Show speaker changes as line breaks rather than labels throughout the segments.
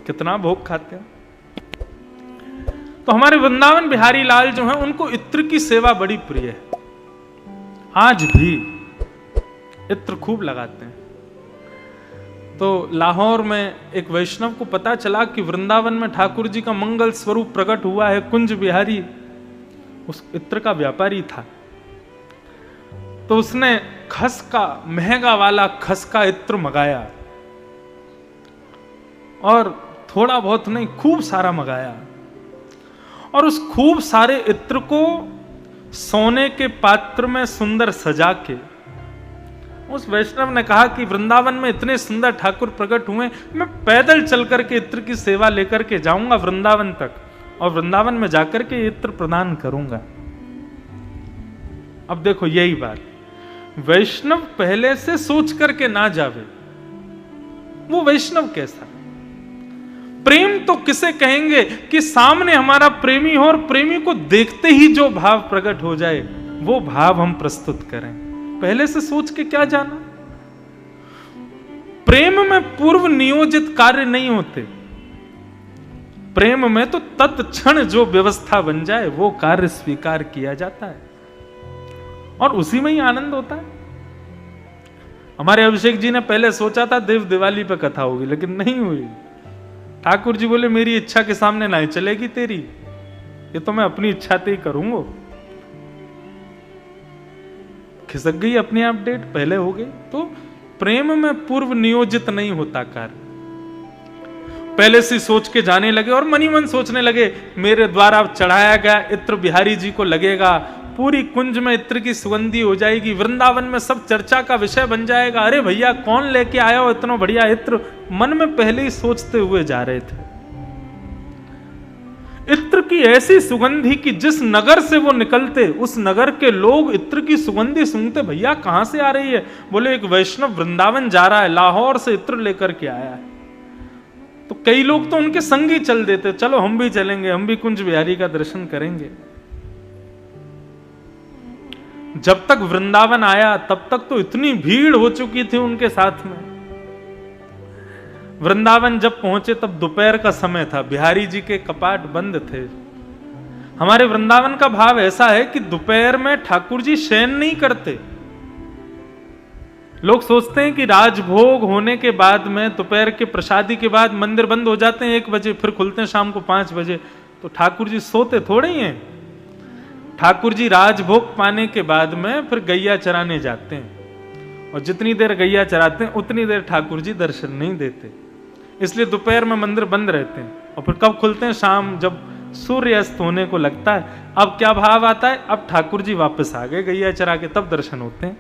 कितना भोग खाते हैं। तो हमारे वृंदावन बिहारी लाल जो हैं उनको इत्र की सेवा बड़ी प्रिय है, आज भी इत्र खूब लगाते हैं। तो लाहौर में एक वैष्णव को पता चला कि वृंदावन में ठाकुर जी का मंगल स्वरूप प्रकट हुआ है। कुंज बिहारी उस इत्र का व्यापारी था, तो उसने खस का, महंगा वाला खस का इत्र मंगाया, और थोड़ा बहुत नहीं खूब सारा मंगाया, और उस खूब सारे इत्र को सोने के पात्र में सुंदर सजा के उस वैष्णव ने कहा कि वृंदावन में इतने सुंदर ठाकुर प्रकट हुए, मैं पैदल चल करके इत्र की सेवा लेकर के जाऊंगा वृंदावन तक, और वृंदावन में जाकर के इत्र प्रदान करूंगा। अब देखो यही बात, वैष्णव पहले से सोच करके ना जावे, वो वैष्णव कैसा? प्रेम तो किसे कहेंगे कि सामने हमारा प्रेमी हो और प्रेमी को देखते ही जो भाव प्रकट हो जाए वो भाव हम प्रस्तुत करें। पहले से सोच के क्या जाना? प्रेम में पूर्व नियोजित कार्य नहीं होते, प्रेम में तो तत्क्षण जो व्यवस्था बन जाए वो कार्य स्वीकार किया जाता है, और उसी में ही आनंद होता है। हमारे अभिषेक जी ने पहले सोचा था देव दिवाली पे कथा होगी, लेकिन नहीं हुई। ठाकुर जी बोले मेरी इच्छा के सामने नहीं चलेगी तेरी, ये तो मैं अपनी इच्छा से ही करूंगा। खिसक गई अपनी आप डेट, पहले हो गई। तो प्रेम में पूर्व नियोजित नहीं होता कार्य, पहले से सोच के जाने लगे और मनी मन सोचने लगे मेरे द्वारा चढ़ाया गया इत्र बिहारी जी को लगेगा, पूरी कुंज में इत्र की सुगंधी हो जाएगी, वृंदावन में सब चर्चा का विषय बन जाएगा। अरे भैया कौन लेके आया हो इतना बढ़िया इत्र, मन में पहले ही सोचते हुए जा रहे थे। इत्र की ऐसी सुगंधी कि जिस नगर से वो निकलते उस नगर के लोग इत्र की सुगंधी सुनते, भैया कहां से आ रही है? बोले एक वैष्णव वृंदावन जा रहा है, लाहौर से इत्र लेकर के आया है। तो कई लोग तो उनके संग ही चल देते, चलो हम भी चलेंगे, हम भी कुंज बिहारी का दर्शन करेंगे। जब तक वृंदावन आया तब तक तो इतनी भीड़ हो चुकी थी उनके साथ में। वृंदावन जब पहुंचे तब दोपहर का समय था, बिहारी जी के कपाट बंद थे। हमारे वृंदावन का भाव ऐसा है कि दोपहर में ठाकुर जी शयन नहीं करते। लोग सोचते हैं कि राजभोग होने के बाद में, दोपहर के प्रसादी के बाद मंदिर बंद हो जाते हैं 1 बजे, फिर खुलते हैं शाम को 5 बजे। तो ठाकुर जी सोते थोड़े ही हैं। ठाकुर जी राजभोग पाने के बाद में फिर गैया चराने जाते हैं, और जितनी देर गैया चराते हैं उतनी देर ठाकुर जी दर्शन नहीं देते, इसलिए दोपहर में मंदिर बंद रहते हैं। और फिर कब खुलते हैं? शाम, जब सूर्य अस्त होने को लगता है। अब क्या भाव आता है? अब ठाकुर जी वापस आ गए गैया चरा के, तब दर्शन होते हैं।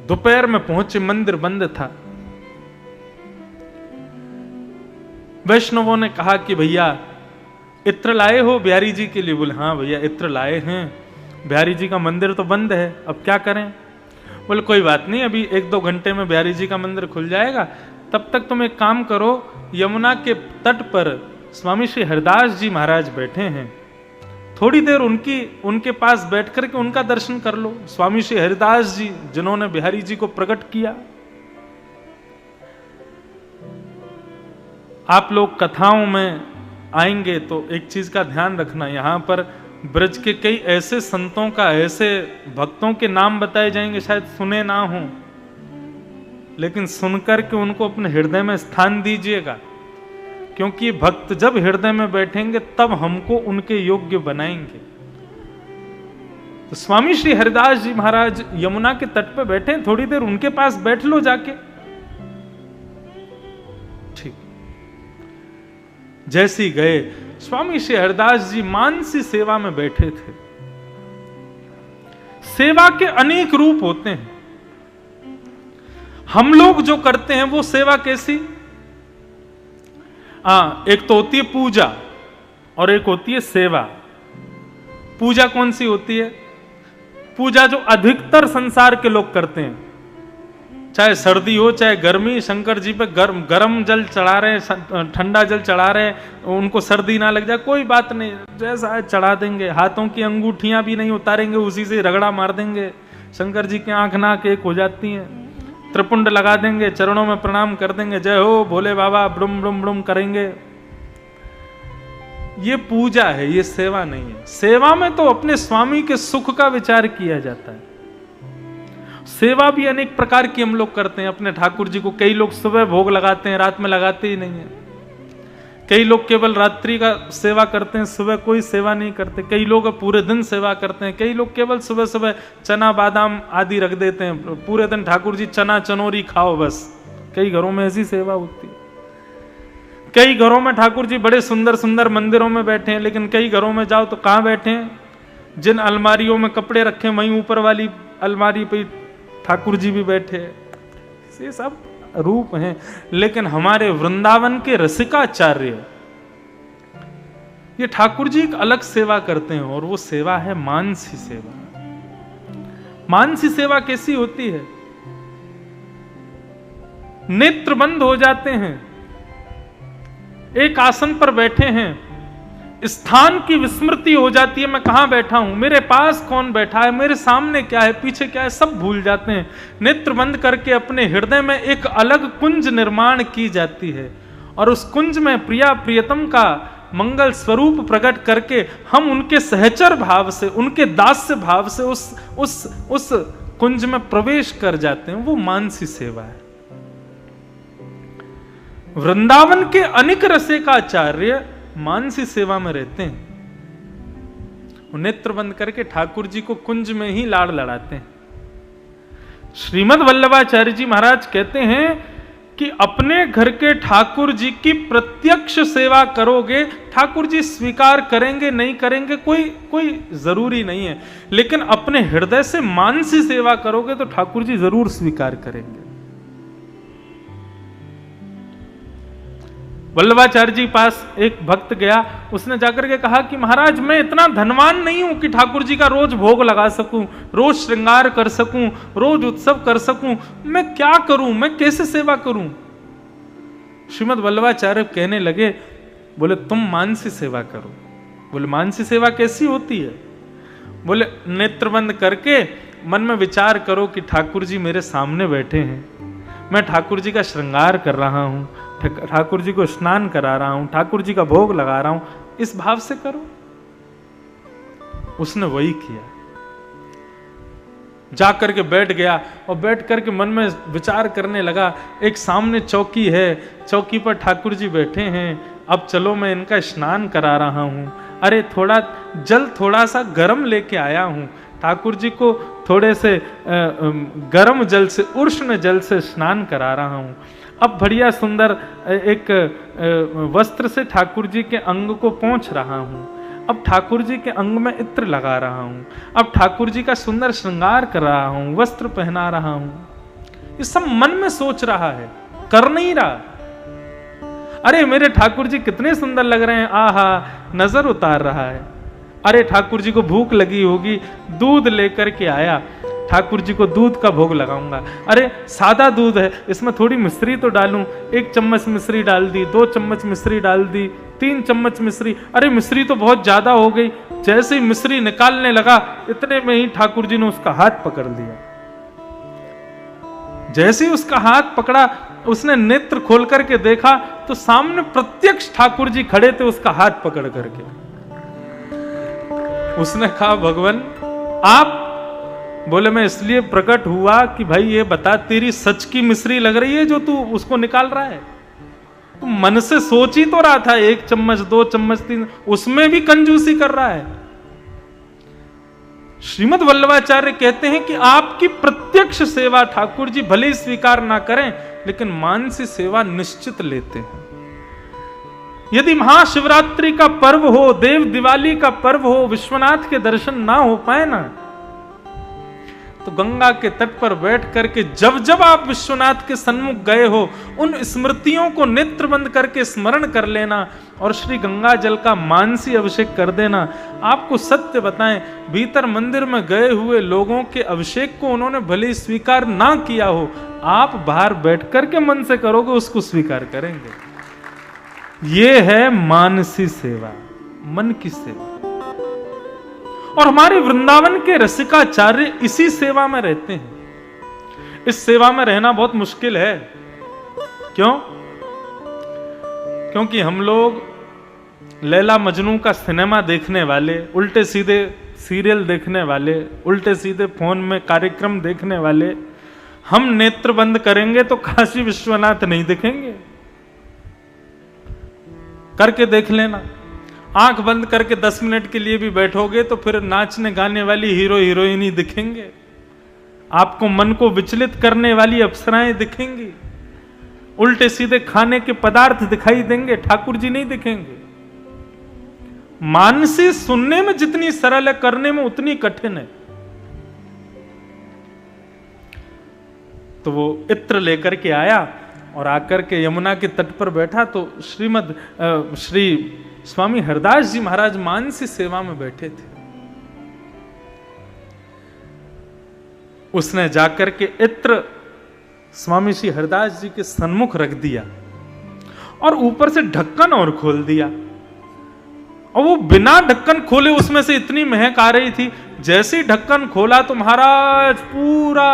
दोपहर में पहुंचे, मंदिर बंद था। वैष्णवों ने कहा कि भैया इत्र लाए हो बिहारी जी के लिए? बोले हाँ भैया इत्र लाए हैं, बिहारी जी का मंदिर तो बंद है, अब क्या करें? बोले कोई बात नहीं, अभी 1-2 घंटे में बिहारी जी का मंदिर खुल जाएगा, तब तक तुम एक काम करो, यमुना के तट पर स्वामी श्री हरिदास जी महाराज बैठे हैं, थोड़ी देर उनके पास बैठ करके उनका दर्शन कर लो। स्वामी श्री हरिदास जी जिन्होंने बिहारी जी को प्रकट किया। आप लोग कथाओं में आएंगे तो एक चीज का ध्यान रखना, यहां पर ब्रज के कई ऐसे संतों का, ऐसे भक्तों के नाम बताए जाएंगे, शायद सुने ना हो, लेकिन सुनकर के उनको अपने हृदय में स्थान दीजिएगा, क्योंकि भक्त जब हृदय में बैठेंगे तब हमको उनके योग्य बनाएंगे। तो स्वामी श्री हरिदास जी महाराज यमुना के तट पे बैठे, थोड़ी देर उनके पास बैठ लो जाके। ठीक, जैसे ही गए, स्वामी श्री हरिदास जी मानसी सेवा में बैठे थे। सेवा के अनेक रूप होते हैं, हम लोग जो करते हैं वो सेवा कैसी? एक तो होती है पूजा और एक होती है सेवा। पूजा कौन सी होती है? पूजा जो अधिकतर संसार के लोग करते हैं, चाहे सर्दी हो चाहे गर्मी, शंकर जी पे गरम जल चढ़ा रहे हैं, ठंडा जल चढ़ा रहे हैं, उनको सर्दी ना लग जाए, कोई बात नहीं, जैसा है चढ़ा देंगे। हाथों की अंगूठियां भी नहीं उतारेंगे, उसी से रगड़ा मार देंगे, शंकर जी की आंख नाक एक हो जाती हैं। त्रिपुंड लगा देंगे, चरणों में प्रणाम कर देंगे, जय हो भोले बाबा, ब्रुम ब्रुम ब्रुम करेंगे। ये पूजा है, ये सेवा नहीं है। सेवा में तो अपने स्वामी के सुख का विचार किया जाता है। सेवा भी अनेक प्रकार की हम लोग करते हैं अपने ठाकुर जी को। कई लोग सुबह भोग लगाते हैं, रात में लगाते ही नहीं है। कई लोग केवल रात्रि का सेवा करते हैं, सुबह कोई सेवा नहीं करते। कई लोग पूरे दिन सेवा करते हैं। कई लोग केवल सुबह सुबह चना बादाम आदि रख देते हैं, पूरे दिन ठाकुर जी चना चनोरी खाओ बस। कई घरों में ऐसी सेवा होती है। कई घरों में ठाकुर जी बड़े सुंदर सुंदर मंदिरों में बैठे हैं, लेकिन कई घरों में जाओ तो कहाँ बैठे हैं? जिन अलमारियों में कपड़े रखे वहीं ऊपर वाली अलमारी पे ठाकुर जी भी बैठे हैं। ये सब रूप हैं। लेकिन हमारे वृंदावन के रसिकाचार्य ये ठाकुर जी एक अलग सेवा करते हैं, और वो सेवा है मानसी सेवा। मानसी सेवा कैसी होती है? नेत्र बंद हो जाते हैं, एक आसन पर बैठे हैं, स्थान की विस्मृति हो जाती है, मैं कहां बैठा हूं, मेरे पास कौन बैठा है, मेरे सामने क्या है, पीछे क्या है, सब भूल जाते हैं। नेत्र बंद करके अपने हृदय में एक अलग कुंज निर्माण की जाती है, और उस कुंज में प्रिया प्रियतम का मंगल स्वरूप प्रकट करके हम उनके सहचर भाव से, उनके दास्य भाव से उस कुंज में प्रवेश कर जाते हैं। वो मानसी सेवा है। वृंदावन के अनेक रसिकाचार्य मानसी सेवा में रहते हैं। नेत्र बंद करके ठाकुर जी को कुंज में ही लाड़ लड़ाते हैं। श्रीमद् वल्लभाचार्य जी महाराज कहते हैं कि अपने घर के ठाकुर जी की प्रत्यक्ष सेवा करोगे, ठाकुर जी स्वीकार करेंगे नहीं करेंगे कोई जरूरी नहीं है, लेकिन अपने हृदय से मानसी सेवा करोगे तो ठाकुर जी जरूर स्वीकार करेंगे। वल्लभाचार्य जी पास एक भक्त गया, उसने जाकर के कहा कि महाराज मैं इतना धनवान नहीं हूं कि ठाकुर जी का रोज भोग लगा सकूं, रोज श्रृंगार कर सकूं, रोज उत्सव कर सकूं, मैं क्या करूं, मैं कैसे सेवा करूं? श्रीमद् वल्लभाचार्य कहने लगे, बोले तुम मानसी सेवा करो। बोले मानसी सेवा कैसी होती है? बोले नेत्र बंद करके मन में विचार करो कि ठाकुर जी मेरे सामने बैठे हैं, मैं ठाकुर जी का श्रृंगार कर रहा हूं, ठाकुर जी को स्नान करा रहा हूं, ठाकुर जी का भोग लगा रहा हूं, इस भाव से करो। उसने वही किया, जाकर के बैठ गया और बैठ करके मन में विचार करने लगा। एक सामने चौकी है, चौकी पर ठाकुर जी बैठे हैं, अब चलो मैं इनका स्नान करा रहा हूं। अरे थोड़ा सा गर्म लेके आया हूं, ठाकुर जी को थोड़े से गर्म जल से, उष्ण जल से स्नान करा रहा हूं। अब बढ़िया सुंदर एक वस्त्र से ठाकुर जी के अंग को पोंछ रहा हूं, अब ठाकुर जी के अंग में इत्र लगा रहा हूं, अब ठाकुर जी का सुंदर श्रृंगार कर रहा हूं, वस्त्र पहना रहा हूं। ये सब मन में सोच रहा है, कर नहीं रहा। अरे मेरे ठाकुर जी कितने सुंदर लग रहे हैं, आहा, नजर उतार रहा है। अरे ठाकुर जी को भूख लगी होगी, दूध लेकर के आया, ठाकुर जी को दूध का भोग लगाऊंगा। अरे सादा दूध है, इसमें थोड़ी मिश्री तो डालूं, 1 चम्मच मिश्री डाल दी, 2 चम्मच मिश्री डाल दी, 3 चम्मच मिश्री, अरे मिश्री तो बहुत ज्यादा हो गई। जैसे ही मिश्री निकालने लगा, इतने में ही ठाकुर जी ने उसका हाथ पकड़ लिया। जैसे ही उसका हाथ पकड़ा, उसने नेत्र खोल करके देखा तो सामने प्रत्यक्ष ठाकुर जी खड़े थे उसका हाथ पकड़ करके। उसने कहा भगवान आप? बोले मैं इसलिए प्रकट हुआ कि भाई ये बता, तेरी सच की मिश्री लग रही है जो तू उसको निकाल रहा है? तू मन से सोच ही तो रहा था 1 चम्मच 2 चम्मच 3, उसमें भी कंजूसी कर रहा है। श्रीमद् वल्लभाचार्य कहते हैं कि आपकी प्रत्यक्ष सेवा ठाकुर जी भले ही स्वीकार ना करें, लेकिन मानसी सेवा निश्चित लेते हैं। यदि महाशिवरात्रि का पर्व हो, देव दिवाली का पर्व हो, विश्वनाथ के दर्शन ना हो पाए ना, तो गंगा के तट पर बैठ करके जब जब आप विश्वनाथ के सन्मुख गए हो, उन स्मृतियों को नेत्र बंद करके स्मरण कर लेना और श्री गंगा जल का मानसी अभिषेक कर देना। आपको सत्य बताएं, भीतर मंदिर में गए हुए लोगों के अभिषेक को उन्होंने भले स्वीकार ना किया हो, आप बाहर बैठ करके मन से करोगे, उसको स्वीकार करेंगे। ये है मानसी सेवा, मन की सेवा। और हमारे वृंदावन के रसिकाचार्य इसी सेवा में रहते हैं। इस सेवा में रहना बहुत मुश्किल है। क्यों? क्योंकि हम लोग लैला मजनू का सिनेमा देखने वाले, उल्टे सीधे सीरियल देखने वाले, उल्टे सीधे फोन में कार्यक्रम देखने वाले, हम नेत्र बंद करेंगे तो काशी विश्वनाथ नहीं दिखेंगे। करके देख लेना, आंख बंद करके 10 मिनट के लिए भी बैठोगे तो फिर नाचने गाने वाली हीरो हीरोइन ही दिखेंगे, आपको मन को विचलित करने वाली अप्सराएं दिखेंगी, उल्टे सीधे खाने के पदार्थ दिखाई देंगे, ठाकुर जी नहीं दिखेंगे। मानसी सुनने में जितनी सरल है, करने में उतनी कठिन है। तो वो इत्र लेकर के आया और आकर के यमुना के तट पर बैठा तो श्री स्वामी हरदास जी महाराज मानसी सेवा में बैठे थे। उसने जाकर के इत्र स्वामी श्री हरदास जी के सन्मुख रख दिया और ऊपर से ढक्कन और खोल दिया, और वो बिना ढक्कन खोले उसमें से इतनी महक आ रही थी। जैसे ही ढक्कन खोला तो महाराज पूरा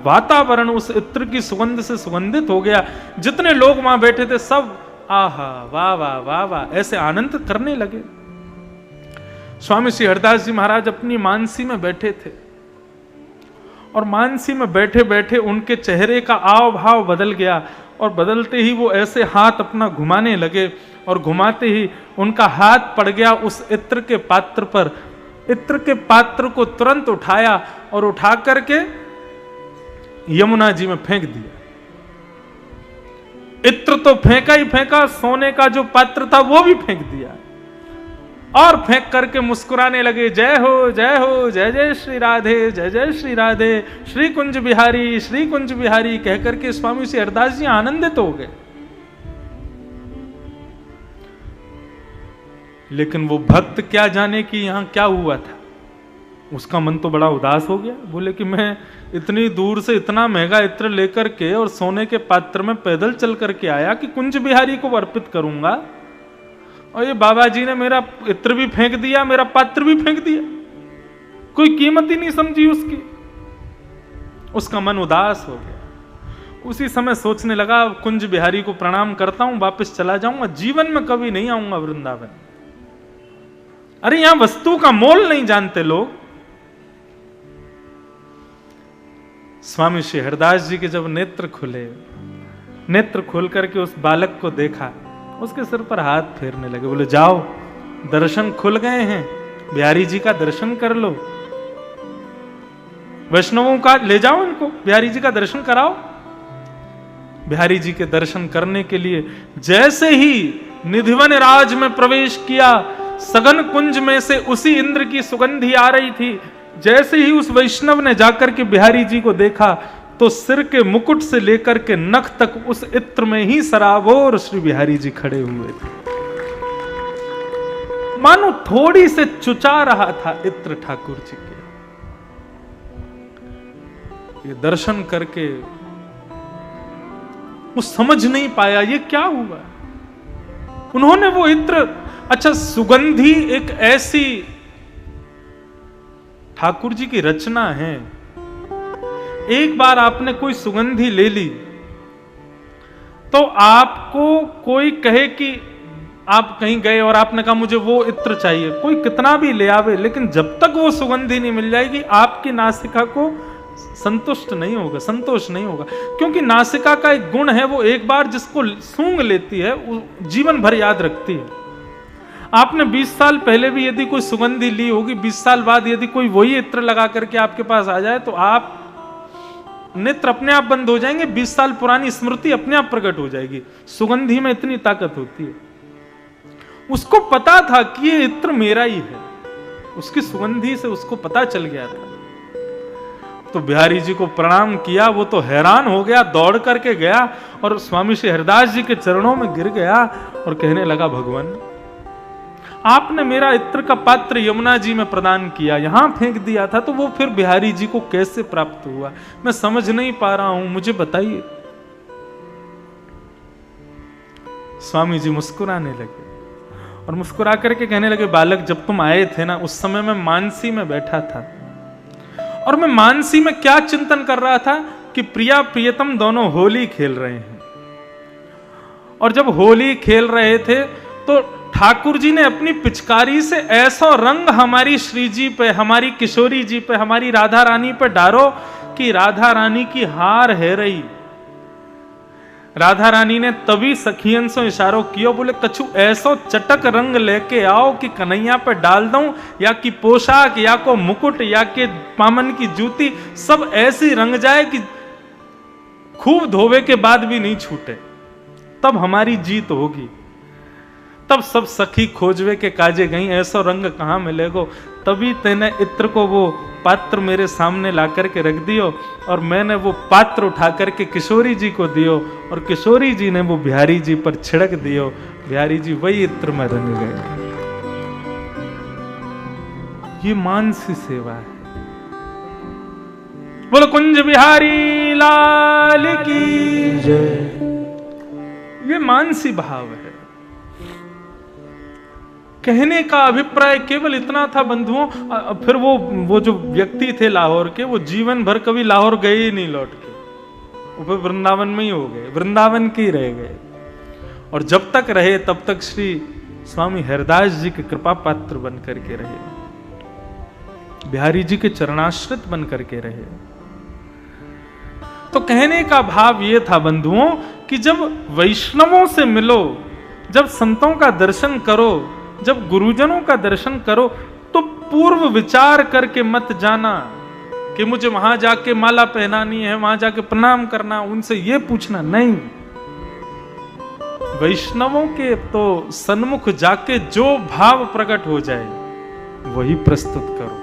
वातावरण उस इत्र की सुगंध से सुगंधित हो गया। जितने लोग वहां बैठे थे सब आहा वाह वाह वाह वाह ऐसे आनंद करने लगे। स्वामी श्री हरदास जी महाराज अपनी मानसी में बैठे थे और मानसी में बैठे बैठे उनके चेहरे का आव भाव बदल गया, और बदलते ही वो ऐसे हाथ अपना घुमाने लगे, और घुमाते ही उनका हाथ पड़ गया उस इत्र के पात्र पर। इत्र के पात्र को तुरंत उठाया और उठा करके यमुना जी में फेंक दिया। इत्र तो फेंका ही फेंका, सोने का जो पात्र था वो भी फेंक दिया, और फेंक करके मुस्कुराने लगे, जय हो जय जय श्री राधे, जय जय श्री राधे, श्री कुंज बिहारी कह करके स्वामी श्री हरदास जी आनंदित हो गए। लेकिन वो भक्त क्या जाने कि यहां क्या हुआ था, उसका मन तो बड़ा उदास हो गया। बोले कि मैं इतनी दूर से इतना महंगा इत्र लेकर के और सोने के पात्र में पैदल चल करके आया कि कुंज बिहारी को अर्पित करूंगा, और ये बाबा जी ने मेरा इत्र भी फेंक दिया, मेरा पात्र भी फेंक दिया, कोई कीमत ही नहीं समझी उसकी। उसका मन उदास हो गया। उसी समय सोचने लगा, कुंज बिहारी को प्रणाम करता हूं, वापस चला जाऊंगा, जीवन में कभी नहीं आऊंगा वृंदावन। अरे यहां वस्तु का मोल नहीं जानते लोग। स्वामी श्री हरदास जी के जब नेत्र खुले, नेत्र खोल करके उस बालक को देखा, उसके सिर पर हाथ फेरने लगे। बोले जाओ, दर्शन खुल गए हैं, बिहारी जी का दर्शन कर लो, वैष्णवों का ले जाओ इनको, बिहारी जी का दर्शन कराओ। बिहारी जी के दर्शन करने के लिए जैसे ही निधिवन राज में प्रवेश किया, सगन कुंज में से उसी इंद्र की सुगंधी आ रही थी। जैसे ही उस वैष्णव ने जाकर के बिहारी जी को देखा तो सिर के मुकुट से लेकर के नख तक उस इत्र में ही सराबोर श्री बिहारी जी खड़े हुए थे, मानो थोड़ी से चुचा रहा था इत्र ठाकुर जी के। ये दर्शन करके वो समझ नहीं पाया ये क्या हुआ। उन्होंने वो इत्र, अच्छा सुगंधी एक ऐसी ठाकुर जी की रचना है, एक बार आपने कोई सुगंधी ले ली तो आपको कोई कहे कि आप कहीं गए और आपने कहा मुझे वो इत्र चाहिए, कोई कितना भी ले आवे, लेकिन जब तक वो सुगंधी नहीं मिल जाएगी आपकी नासिका को संतुष्ट नहीं होगा, संतोष नहीं होगा। क्योंकि नासिका का एक गुण है, वो एक बार जिसको सूंघ लेती है वो जीवन भर याद रखती है। आपने 20 साल पहले भी यदि कोई सुगंधी ली होगी, 20 साल बाद यदि कोई वही इत्र लगा करके आपके पास आ जाए तो आप नेत्र अपने आप बंद हो जाएंगे, 20 साल पुरानी स्मृति अपने आप प्रकट हो जाएगी। सुगंधी में इतनी ताकत होती है। उसको पता था कि ये इत्र मेरा ही है, उसकी सुगंधी से उसको पता चल गया था। तो बिहारी जी को प्रणाम किया, वो तो हैरान हो गया, दौड़ करके गया और स्वामी श्री हरदास जी के चरणों में गिर गया और कहने लगा, भगवान आपने मेरा इत्र का पात्र यमुना जी में प्रदान किया, यहां फेंक दिया था, तो वो फिर बिहारी जी को कैसे प्राप्त हुआ, मैं समझ नहीं पा रहा हूं, मुझे बताइए। स्वामी जी मुस्कुराने लगे और मुस्कुरा करके कहने लगे, बालक जब तुम आए थे ना, उस समय मैं मानसी में बैठा था और मैं मानसी में क्या चिंतन कर रहा था, कि प्रिया प्रियतम दोनों होली खेल रहे हैं, और जब होली खेल रहे थे तो ठाकुर जी ने अपनी पिचकारी से ऐसा रंग हमारी श्री जी पे, हमारी किशोरी जी पे, हमारी राधा रानी पे डारो कि राधा रानी की हार है रही। राधा रानी ने तभी सखियन से इशारों किया, बोले कछु ऐसो चटक रंग लेके आओ कि कन्हैया पे डाल दूं, या कि पोशाक, या को मुकुट, या के पामन की जूती सब ऐसी रंग जाए कि खूब धोवे के बाद भी नहीं छूटे, तब हमारी जीत होगी। तब सब सखी खोजवे के काजे गई, ऐसा रंग कहां मिलेगो। तभी तेने इत्र को वो पात्र मेरे सामने ला करके रख दियो, और मैंने वो पात्र उठा करके किशोरी जी को दियो, और किशोरी जी ने वो बिहारी जी पर छिड़क दियो। बिहारी जी वही इत्र में रंग गए। ये मानसी सेवा है। बोलो कुंज बिहारी लाल की जय। ये मानसी भाव है। कहने का अभिप्राय केवल इतना था बंधुओं। फिर वो जो व्यक्ति थे लाहौर के, वो जीवन भर कभी लाहौर गए ही नहीं लौट के, वो फिर वृंदावन में ही हो गए, वृंदावन के ही रह गए। और जब तक रहे तब तक श्री स्वामी हरदास जी के कृपा पात्र बन करके रहे, बिहारी जी के चरणाश्रित बन करके रहे। तो कहने का भाव ये था बंधुओं कि जब वैष्णवों से मिलो, जब संतों का दर्शन करो, जब गुरुजनों का दर्शन करो, तो पूर्व विचार करके मत जाना कि मुझे वहां जाके माला पहनानी है, वहां जाके प्रणाम करना, उनसे ये पूछना नहीं। वैष्णवों के तो सन्मुख जाके जो भाव प्रकट हो जाए वही प्रस्तुत करो।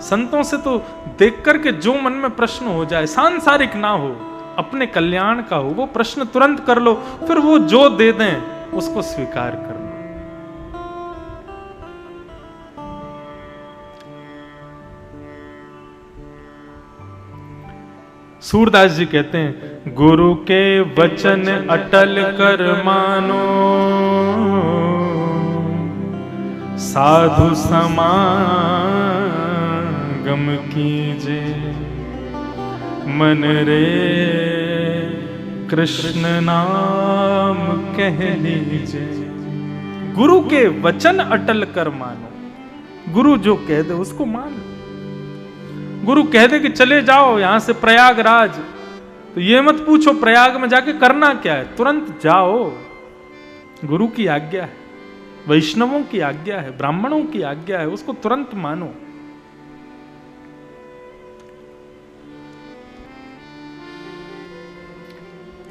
संतों से तो देख करके जो मन में प्रश्न हो जाए, सांसारिक ना हो, अपने कल्याण का हो, वो प्रश्न तुरंत कर लो, फिर वो जो दे दें उसको स्वीकार करना। सूरदास जी कहते हैं, गुरु के वचन अटल कर मानो, साधु समागम कीजे, मन रे कृष्ण नाम कह लीजे। गुरु के वचन अटल कर मानो। गुरु जो कह दे उसको मान। गुरु कह दे कि चले जाओ यहां से प्रयागराज, तो ये मत पूछो प्रयाग में जाके करना क्या है, तुरंत जाओ। गुरु की आज्ञा है, वैष्णवों की आज्ञा है, ब्राह्मणों की आज्ञा है, उसको तुरंत मानो।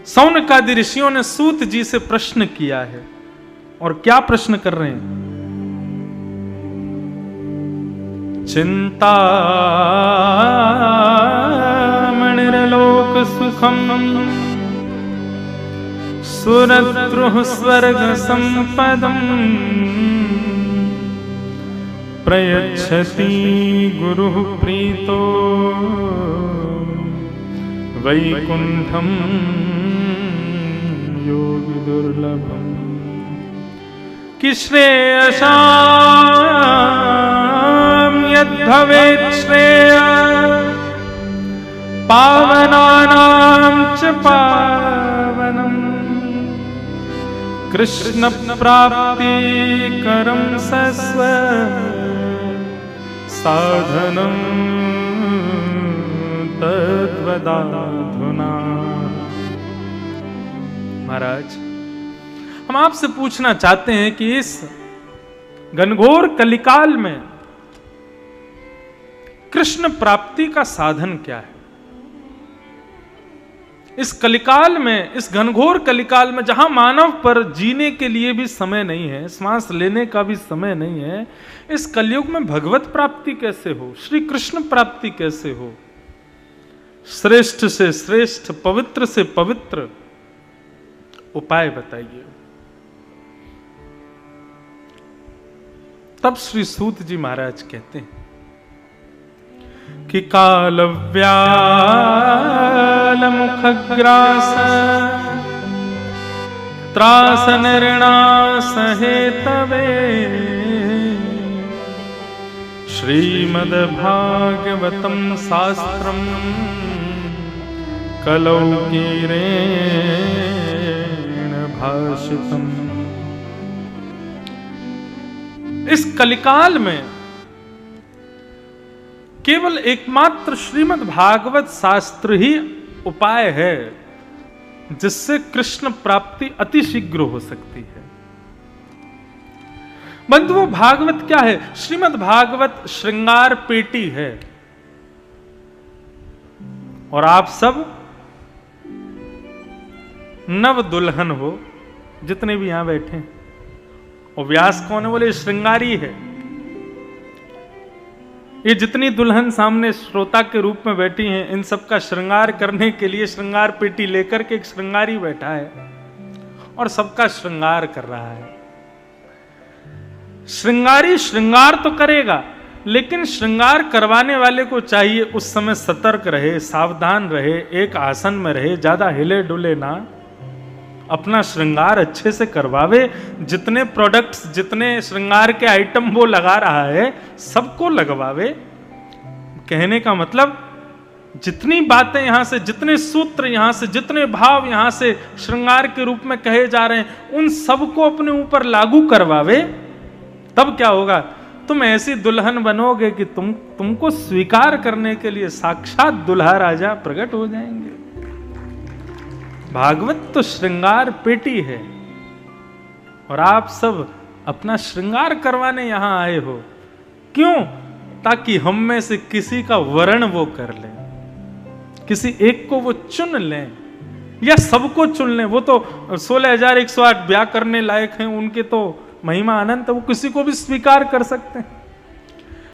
सौनकादि ऋषियों ने सूत जी से प्रश्न किया है, और क्या प्रश्न कर रहे हैं? चिंता मणिर्लोक सुखम, सुरद्रुः स्वर्ग संपदम, प्रयच्छति गुरुः प्रीतो वैकुंठम योगी दुर्लभम। कि श्रेयसां यद्भवेत् श्रेय, पावनानां च पावनम्, कृष्ण प्राप्ति करं सस्व साधनं तद्वदाधुना। महाराज, हम आपसे पूछना चाहते हैं कि इस घनघोर कलिकाल में कृष्ण प्राप्ति का साधन क्या है? इस कलिकाल में, इस घनघोर कलिकाल में, जहां मानव पर जीने के लिए भी समय नहीं है, श्वास लेने का भी समय नहीं है, इस कलयुग में भगवत प्राप्ति कैसे हो, श्री कृष्ण प्राप्ति कैसे हो? श्रेष्ठ से श्रेष्ठ, पवित्र से पवित्र उपाय बताइए। तब श्री सूत जी महाराज कहते हैं कि काल व्याल मुखग्रास, त्रास निर्णास हेतवे, श्रीमद् भागवतम शास्त्रम कलौ कीरेण भाषितम्। इस कलिकाल में केवल एकमात्र श्रीमद् भागवत शास्त्र ही उपाय है जिससे कृष्ण प्राप्ति अति शीघ्र हो सकती है। बंधुओं, भागवत क्या है? श्रीमद् भागवत श्रृंगार पेटी है। और आप सब नव दुल्हन हो, जितने भी यहां बैठे हैं। और व्यास कौन है? बोले श्रृंगारी है। ये जितनी दुल्हन सामने श्रोता के रूप में बैठी हैं, इन सबका श्रृंगार करने के लिए श्रृंगार पेटी लेकर के एक श्रृंगारी बैठा है और सबका श्रृंगार कर रहा है। श्रृंगारी श्रृंगार तो करेगा, लेकिन श्रृंगार करवाने वाले को चाहिए उस समय सतर्क रहे, सावधान रहे, एक आसन में रहे, ज्यादा हिले डुले ना, अपना श्रृंगार अच्छे से करवावे। जितने प्रोडक्ट्स, जितने श्रृंगार के आइटम वो लगा रहा है, सबको लगवावे। कहने का मतलब जितनी बातें यहां से, जितने सूत्र यहां से, जितने भाव यहां से श्रृंगार के रूप में कहे जा रहे हैं, उन सबको अपने ऊपर लागू करवावे। तब क्या होगा? तुम ऐसी दुल्हन बनोगे कि तुमको स्वीकार करने के लिए साक्षात दुल्हा राजा प्रकट हो जाएंगे। भागवत तो श्रृंगार पेटी है और आप सब अपना श्रृंगार करवाने यहां आए हो। क्यों? ताकि हम में से किसी का वरण वो कर लें, किसी एक को वो चुन लें या सबको चुन लें। वो तो 16,108 ब्याह करने लायक हैं, उनके तो महिमा अनंत है, वो किसी को भी स्वीकार कर सकते हैं।